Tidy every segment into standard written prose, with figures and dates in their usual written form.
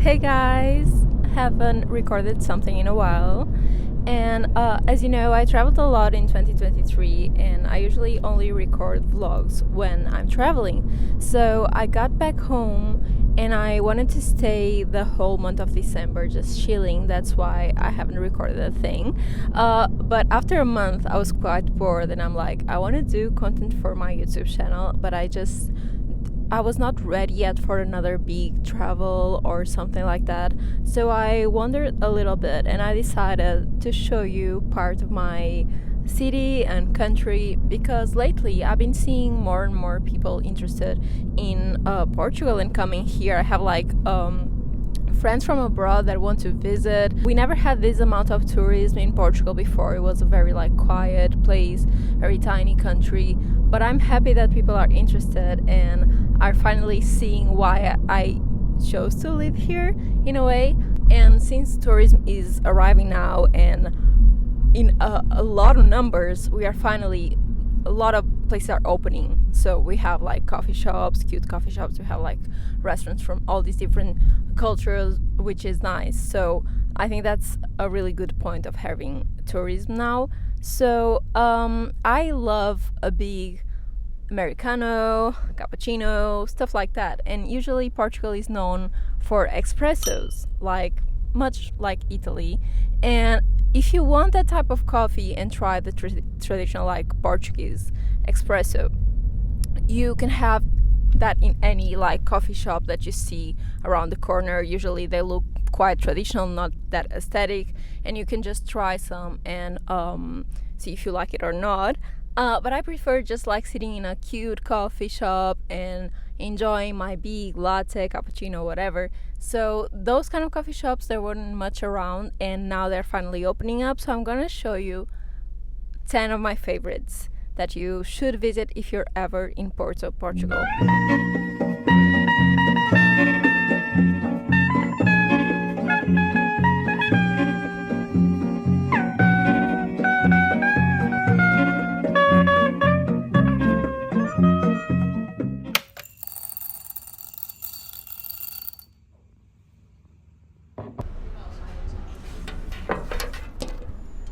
Hey guys, haven't recorded something in a while. And as you know, I traveled a lot in 2023, and I usually only record vlogs when I'm traveling. So I got back home and I wanted to stay the whole month of December just chilling. That's why I haven't recorded a thing. But after a month, I was quite bored, and I'm like, I want to do content for my YouTube channel, but I was not ready yet for another big travel or something like that. So I wandered a little bit and I decided to show you part of my city and country, because lately I've been seeing more and more people interested in Portugal and coming here. I have friends from abroad that want to visit. We never had this amount of tourism in Portugal before. It was a very quiet place, very tiny country. But I'm happy that people are interested and are finally seeing why I chose to live here in a way. And since tourism is arriving now and in a lot of numbers, a lot of places are opening. So we have coffee shops, cute coffee shops. We have restaurants from all these different cultures, which is nice. So I think that's a really good point of having tourism now. So I love a big Americano, cappuccino, stuff like that. And usually Portugal is known for espressos, much like Italy. And if you want that type of coffee and try the traditional Portuguese espresso, you can have that in any see shop that you see around the corner. Usually they look quite traditional, not that aesthetic, and you can just try some and see if you like it or not. But I prefer just sitting in a cute coffee shop and enjoying my big latte, cappuccino, whatever. So those kind of coffee shops, there weren't much around, and now they're finally opening up. So I'm gonna show you 10 of my favorites that you should visit if you're ever in Porto, Portugal.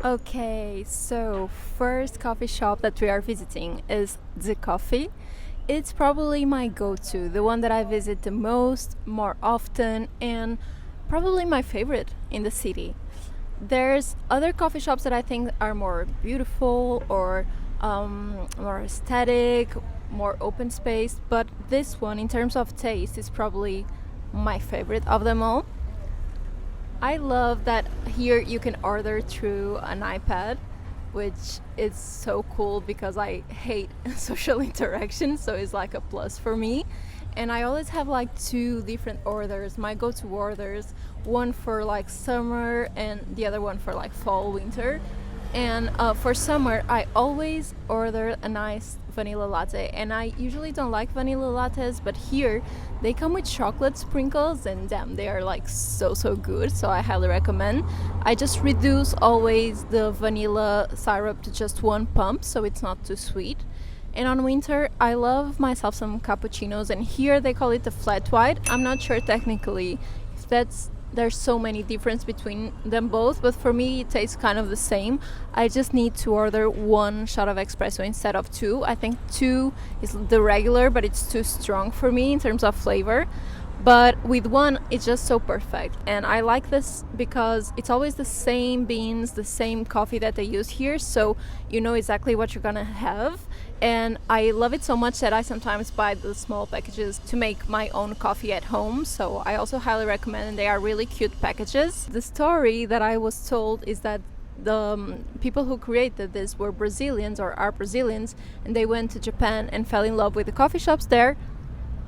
Okay, so first coffee shop that we are visiting is The Coffee. It's probably my go-to, the one that I visit the most, more often, and probably my favorite in the city. There's other coffee shops that I think are more beautiful or more aesthetic, more open space, but this one, in terms of taste, is probably my favorite of them all. I love that here you can order through an iPad, which is so cool because I hate social interaction, so it's a plus for me. And I always have two different orders, my go-to orders, one for summer and the other one for fall, winter. And for summer, I always order a nice vanilla latte, and I usually don't like vanilla lattes, but here they come with chocolate sprinkles, and damn, they are so good. So I highly recommend. I just reduce always the vanilla syrup to just one pump, so it's not too sweet. And on winter, I love myself some cappuccinos, and here they call it the flat white. I'm not sure technically if there's so many difference between them both, but for me it tastes kind of the same. I just need to order one shot of espresso instead of two. I think two is the regular, but it's too strong for me in terms of flavor. But with one, it's just so perfect. And I like this because it's always the same beans, the same coffee that they use here, so you know exactly what you're gonna have. And I love it so much that I sometimes buy the small packages to make my own coffee at home. So I also highly recommend, and they are really cute packages. The story that I was told is that the people who created this were Brazilians, or are Brazilians, and they went to Japan and fell in love with the coffee shops there.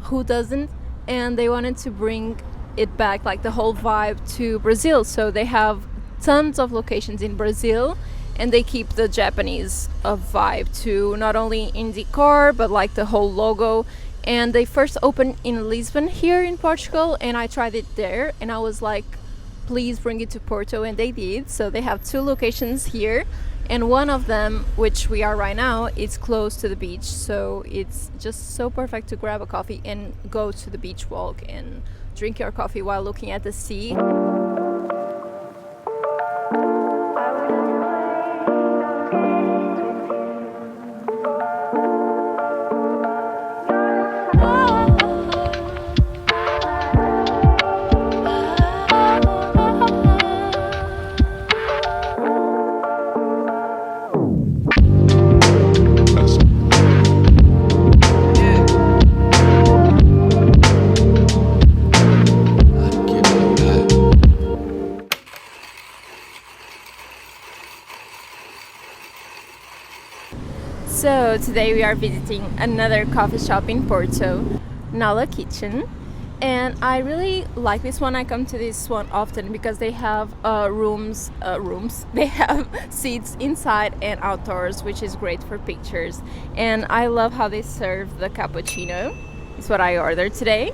Who doesn't? And they wanted to bring it back, the whole vibe, to Brazil. So they have tons of locations in Brazil, and they keep the Japanese vibe too, not only in decor but the whole logo. And they first opened in Lisbon here in Portugal, and I tried it there, and I was like, please bring it to Porto, and they did. So they have two locations here And one of them, which we are right now, is close to the beach, so it's just so perfect to grab a coffee and go to the beach walk and drink your coffee while looking at the sea. So today we are visiting another coffee shop in Porto, Nala Kitchen, and I really like this one. I come to this one often because they have rooms. They have seats inside and outdoors, which is great for pictures. And I love how they serve the cappuccino. It's what I ordered today.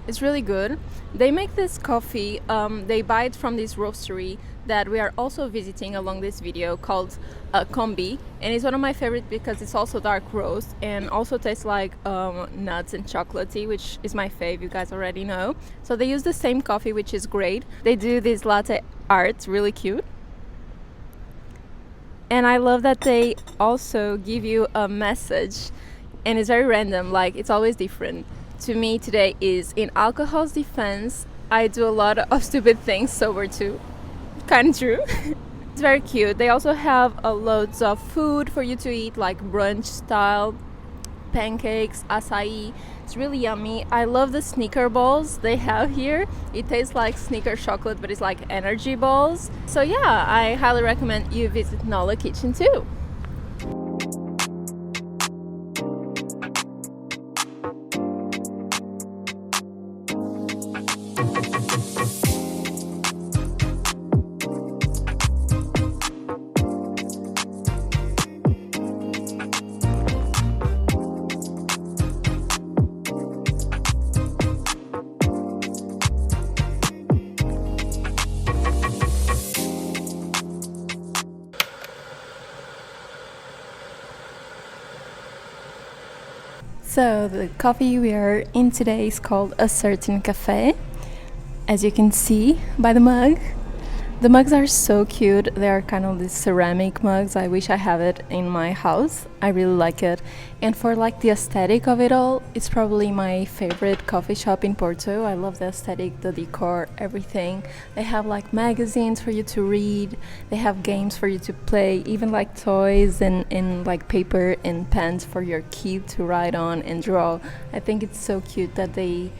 It's really good. They make this coffee, they buy it from this roastery that we are also visiting along this video called Combi, and it's one of my favorites because it's also dark roast and also tastes like nuts and chocolatey, which is my fave, you guys already know. So they use the same coffee, which is great. They do this latte art, really cute. And I love that they also give you a message, and it's very random, like it's always different. To me today is, in alcohol's defense, I do a lot of stupid things sober too. Kind of true. It's very cute. They also have loads of food for you to eat, like brunch style pancakes, acai. It's really yummy. I love the sneaker balls they have here. It tastes like sneaker chocolate, but it's like energy balls. So yeah, I highly recommend you visit Nala Kitchen too. So the coffee we are in today is called A Certain Cafe, as you can see by the mug. The mugs are so cute. They are kind of these ceramic mugs. I wish I have it in my house. I really like it. And for like the aesthetic of it all, it's probably my favorite coffee shop in Porto. I love the aesthetic, the decor, everything. They have like magazines for you to read. They have games for you to play, even like toys and like paper and pens for your kid to write on and draw. I think it's so cute that they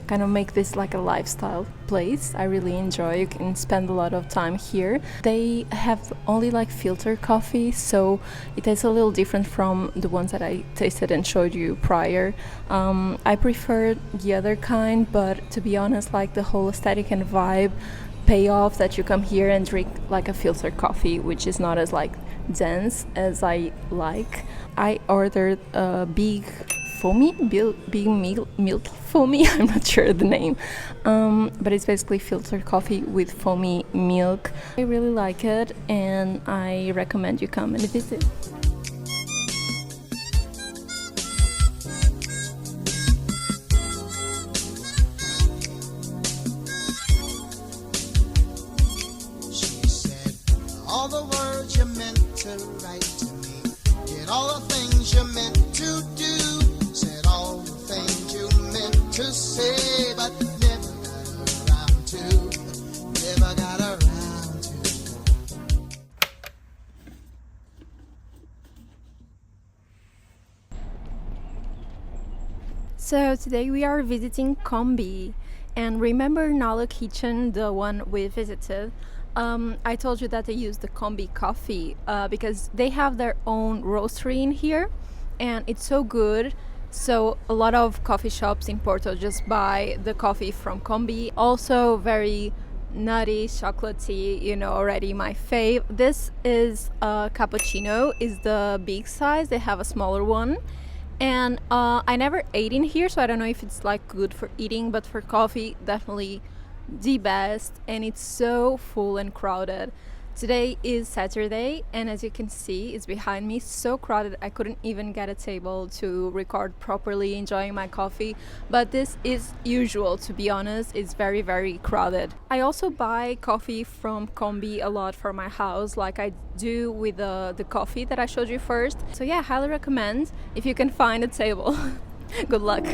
kind of make this like a lifestyle place. I really enjoy. You can spend a lot of time here. They have only like filter coffee, so it tastes a little different from the ones that I tasted and showed you prior. I prefer the other kind, but to be honest, like the whole aesthetic and vibe pay off that you come here and drink like a filter coffee, which is not as like dense as I like. I ordered a big milky foamy. I'm not sure the name, but it's basically filtered coffee with foamy milk. I really like it, and I recommend you come and visit. She said all the words you meant to write to me, did all the things you meant to do. To say, but never got around to. So today we are visiting Combi, and remember Nala Kitchen, the one we visited? I told you that they use the Combi coffee because they have their own roastery in here, and it's so good. So a lot of coffee shops in Porto just buy the coffee from Combi. Also very nutty, chocolatey, you know, already my fave. This is a cappuccino, is the big size. They have a smaller one. And I never ate in here, so I don't know if it's like good for eating, but for coffee, definitely the best. And it's so full and crowded. Today is Saturday, and as you can see, it's behind me so crowded I couldn't even get a table to record properly, enjoying my coffee. But this is usual, to be honest. It's very, very crowded. I also buy coffee from Combi a lot for my house, like I do with the coffee that I showed you first. So yeah, highly recommend if you can find a table. Good luck.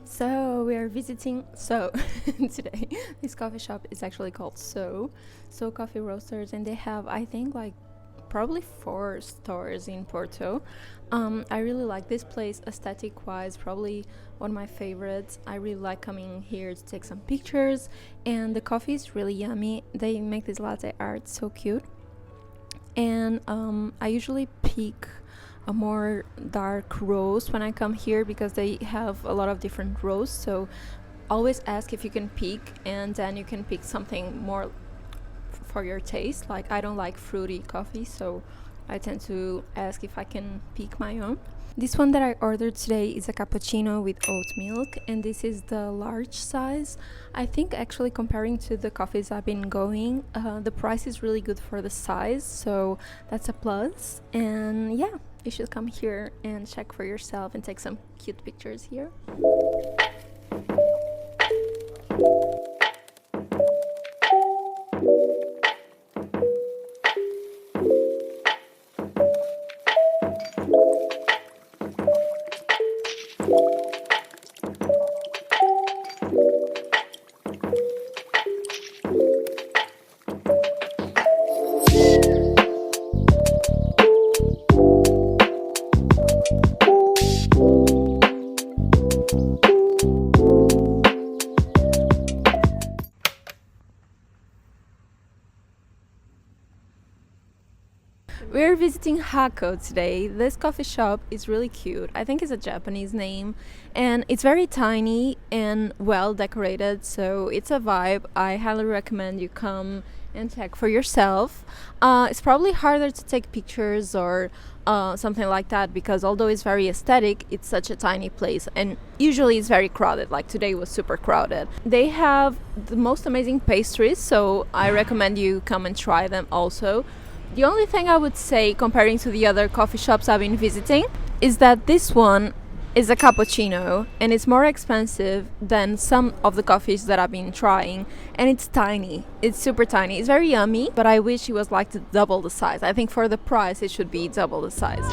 So we are visiting today this coffee shop is actually called So Coffee Roasters, and they have, I think, like probably 4 stores in Porto. I really like this place aesthetic wise, probably one of my favorites. I really like coming here to take some pictures, and the coffee is really yummy. They make this latte art so cute, and I usually pick a more dark roast when I come here because they have a lot of different roasts. So always ask if you can pick, and then you can pick something more for your taste. Like I don't like fruity coffee, so I tend to ask if I can pick my own. This one that I ordered today is a cappuccino with oat milk, and this is the large size. I think actually comparing to the coffees I've been going, the price is really good for the size, so that's a plus. And yeah, you should come here and check for yourself and take some cute pictures here. We're visiting Hako today. This coffee shop is really cute. I think it's a Japanese name, and it's very tiny and well decorated, so it's a vibe. I highly recommend you come and check for yourself. It's probably harder to take pictures or something like that because although it's very aesthetic, it's such a tiny place, and usually it's very crowded. Like today was super crowded. They have the most amazing pastries, so I recommend you come and try them also. The only thing I would say comparing to the other coffee shops I've been visiting is that this one is a cappuccino and it's more expensive than some of the coffees that I've been trying, and it's tiny. It's super tiny. It's very yummy, but I wish it was like double the size. I think for the price it should be double the size.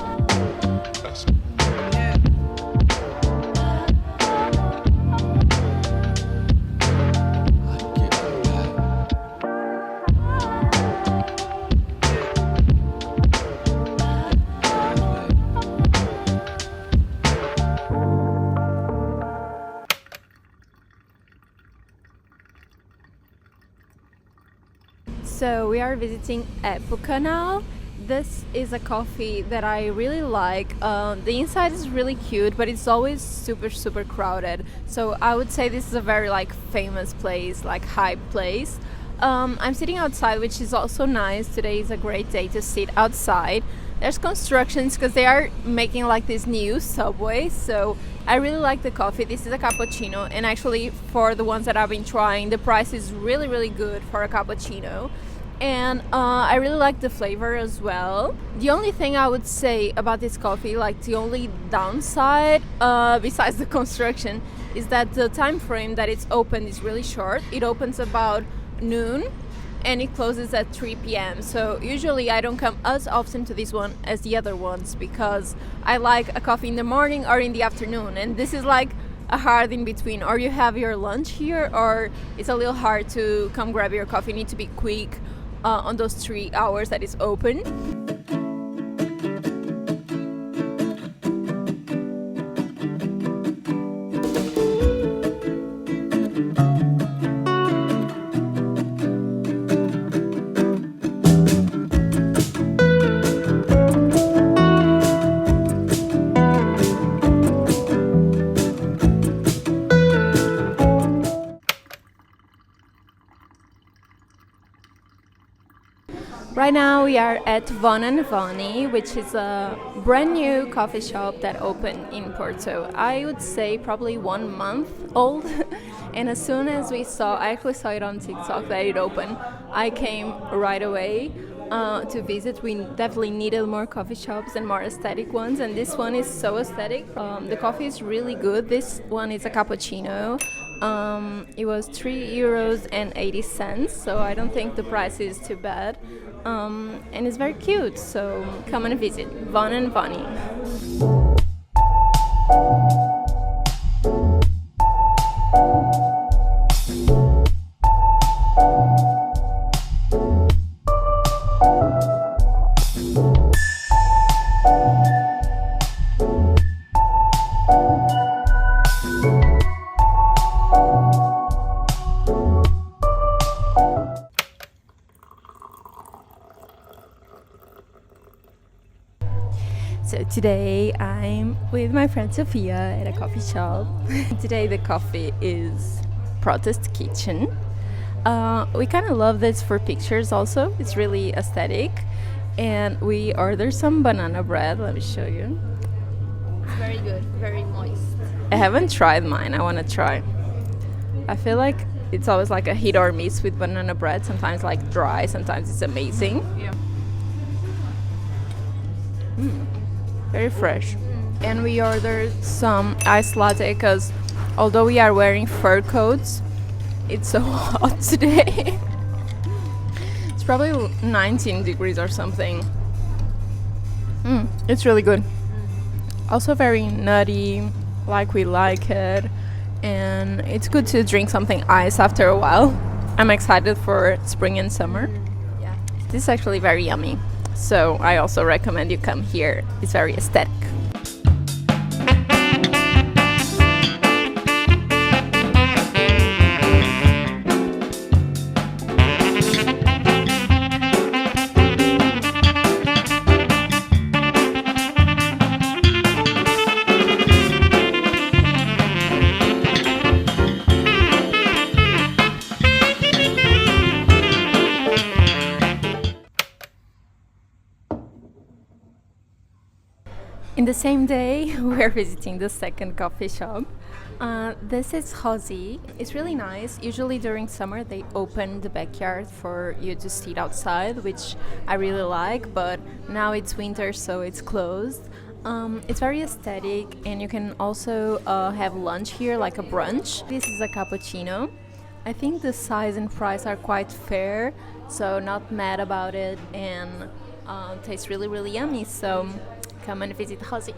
So we are visiting Epoca now. This is a coffee that I really like. The inside is really cute, but it's always super crowded. So I would say this is a very like famous place, like hype place. I'm sitting outside, which is also nice. Today is a great day to sit outside. There's constructions because they are making like this new subway, so I really like the coffee. This is a cappuccino, and actually for the ones that I've been trying, the price is really good for a cappuccino, and I really like the flavor as well. The only thing I would say about this coffee, like the only downside besides the construction, is that the time frame that it's open is really short. It opens about noon and it closes at 3 p.m. So usually I don't come as often to this one as the other ones because I like a coffee in the morning or in the afternoon, and this is like a hard in between. Or you have your lunch here, or it's a little hard to come grab your coffee. You need to be quick on those 3 hours that it's open. Right now we are at Von and Voni, which is a brand new coffee shop that opened in Porto. I would say probably 1 month old. And as soon as I actually saw it on TikTok that it opened, I came right away to visit. We definitely needed more coffee shops and more aesthetic ones, and this one is so aesthetic. The coffee is really good. This one is a cappuccino. It was €3.80, so I don't think the price is too bad. And it's very cute, so come and visit Von and Voni. So today I'm with my friend Sophia at a coffee shop. Today the coffee is Protest Kitchen. We kind of love this for pictures also. It's really aesthetic. And we ordered some banana bread. Let me show you. It's very good, very moist. I haven't tried mine. I want to try. I feel like it's always like a hit or miss with banana bread. Sometimes like dry, sometimes it's amazing. Yeah. Very fresh. And we ordered some iced latte because although we are wearing fur coats, it's so hot today. It's probably 19 degrees or something. It's really good. Also very nutty, like we like it. And it's good to drink something ice after a while. I'm excited for spring and summer. Yeah. This is actually very yummy. So I also recommend you come here. It's very aesthetic. In the same day, we're visiting the second coffee shop. This is Rosie. It's really nice. Usually during summer, they open the backyard for you to sit outside, which I really like, but now it's winter, so it's closed. It's very aesthetic, and you can also have lunch here, like a brunch. This is a cappuccino. I think the size and price are quite fair, so not mad about it, and tastes really, really yummy. So come and visit Rosie.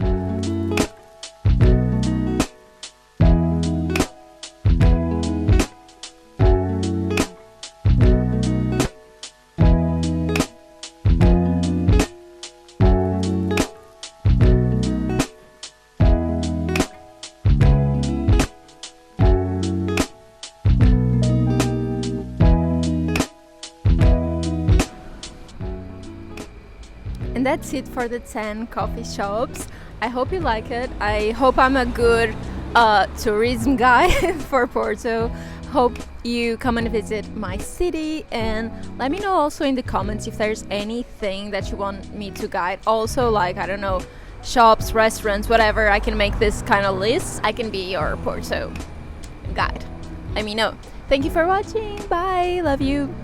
And that's it for the 10 coffee shops. I hope you like it. I hope I'm a good tourism guide for Porto. Hope you come and visit my city, and let me know also in the comments if there's anything that you want me to guide. Also, like, I don't know, shops, restaurants, whatever. I can make this kind of list. I can be your Porto guide. Let me know. Thank you for watching. Bye. Love you.